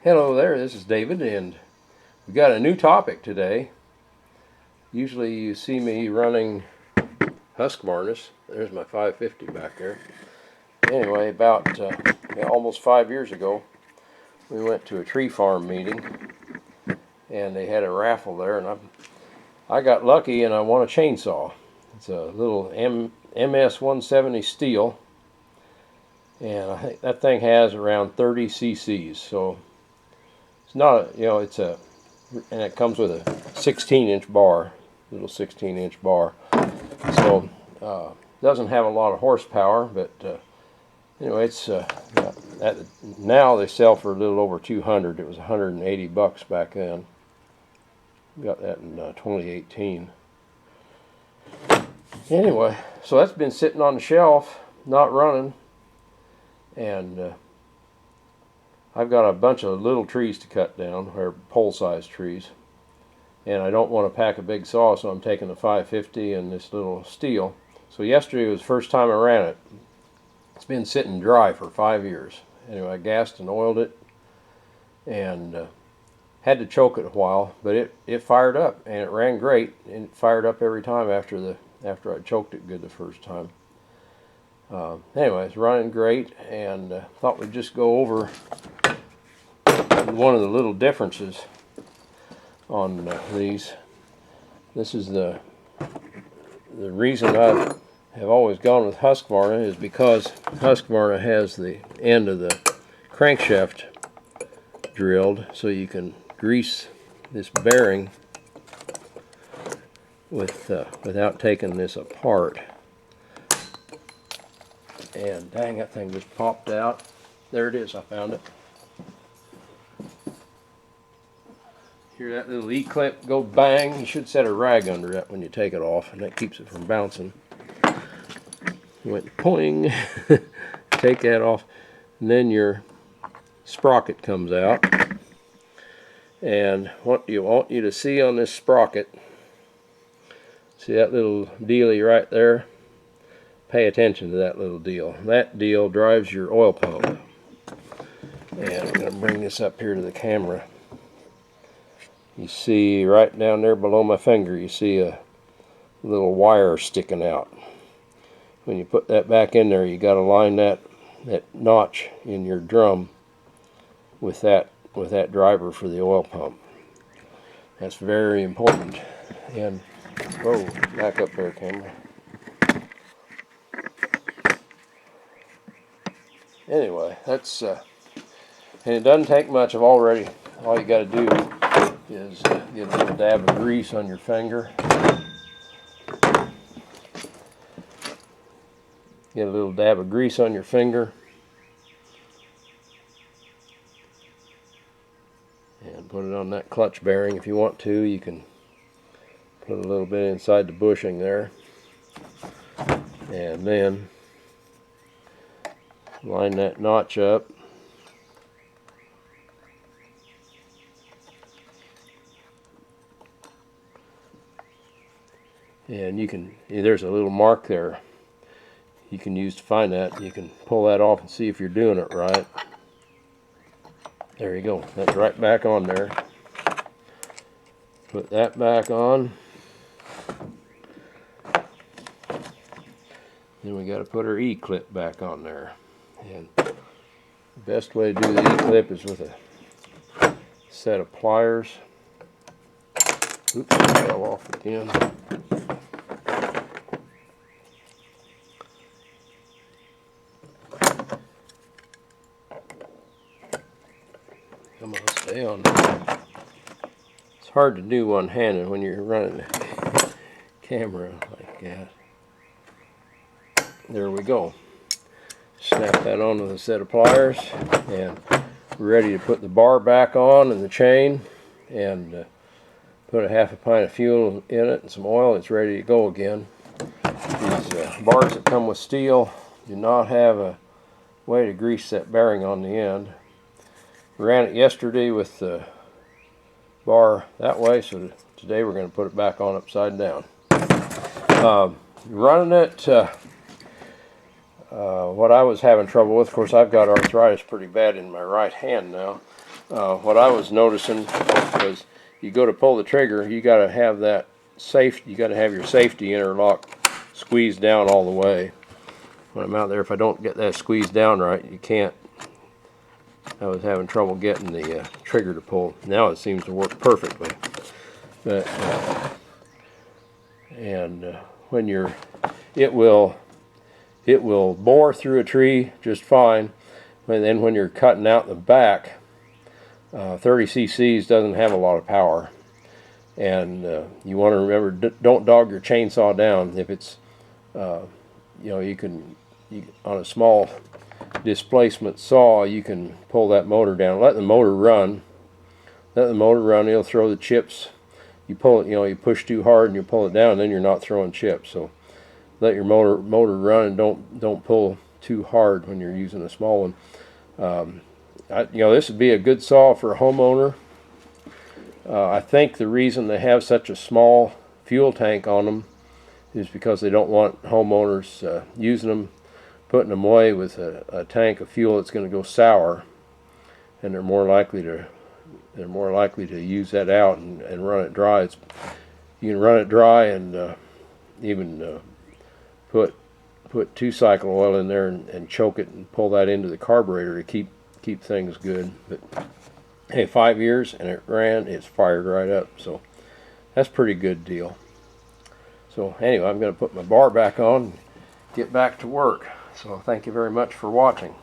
Hello there, this is David, and we got a new topic today. Usually you see me running Husqvarna. There's my 550 back there. Anyway, about almost 5 years ago, we went to a tree farm meeting, and they had a raffle there, and I got lucky and I won a chainsaw. It's a little MS 170 Stihl, and I think that thing has around 30 cc's, so it's not, and it comes with a 16-inch bar, little 16-inch bar. So doesn't have a lot of horsepower, but anyway, it's now they sell for a little over 200. It was 180 bucks back then. Got that in 2018. Anyway, so that's been sitting on the shelf, not running, and I've got a bunch of little trees to cut down, or pole-sized trees, and I don't want to pack a big saw, so I'm taking the 550 and this little Stihl. So yesterday was the first time I ran it. It's been sitting dry for 5 years. Anyway, I gassed and oiled it, and had to choke it a while, but it fired up, and it ran great, and it fired up every time after I choked it good the first time. Anyway, it's running great, and thought we'd just go over one of the little differences on these. This is the reason I have always gone with Husqvarna, is because Husqvarna has the end of the crankshaft drilled, so you can grease this bearing without taking this apart. And dang, that thing just popped out. There it is, I found it. Hear that little E-clip go bang? You should set a rag under that when you take it off, and that keeps it from bouncing. Went poing. Take that off, and then your sprocket comes out. And what you want you to see on this sprocket, see that little dealie right there? Pay attention to that little deal. That deal drives your oil pump. And I'm going to bring this up here to the camera. You see right down there below my finger, you see a little wire sticking out. When you put that back in there, you got to line that notch in your drum with that driver for the oil pump. That's very important. And whoa, back up there, camera. Anyway, that's and it doesn't take much. All you got to do is get a little dab of grease on your finger. Get a little dab of grease on your finger, and put it on that clutch bearing. If you want to, you can put a little bit inside the bushing there, and then line that notch up. And there's a little mark there you can use to find that. You can pull that off and see if you're doing it right. There you go. That's right back on there. Put that back on. Then we got to put our E-clip back on there. And the best way to do the E-clip is with a set of pliers. Oops, it fell off again. Come on, stay on there. It's hard to do one-handed when you're running a camera like that. There we go. Snap that on with a set of pliers, and we're ready to put the bar back on and the chain, and put a half a pint of fuel in it and some oil. It's ready to go again. These bars that come with Stihl do not have a way to grease that bearing on the end. We ran it yesterday with the bar that way, so today we're going to put it back on upside down. Running it, what I was having trouble with, of course I've got arthritis pretty bad in my right hand now, what I was noticing was you go to pull the trigger, you got to have that you got to have your safety interlock squeezed down all the way. When I'm out there, if I don't get that squeezed down right, you can't. I was having trouble getting the trigger to pull. Now it seems to work perfectly. But when you're, it will bore through a tree just fine. And then when you're cutting out the back, 30 cc's doesn't have a lot of power. And you want to remember, don't dog your chainsaw down. If it's, you can on a small displacement saw, you can pull that motor down. Let the motor run. Let the motor run. It'll throw the chips. You pull it, you push too hard and you pull it down, and then you're not throwing chips. So let your motor run, and don't pull too hard when you're using a small one. This would be a good saw for a homeowner. I think the reason they have such a small fuel tank on them is because they don't want homeowners using them, putting them away with a tank of fuel that's going to go sour, and they're more likely to use that out and run it dry. You can run it dry and even put 2-cycle oil in there and choke it and pull that into the carburetor to keep things good. But hey, 5 years and it ran, it's fired right up, so that's a pretty good deal. So anyway, I'm going to put my bar back on and get back to work. So thank you very much for watching.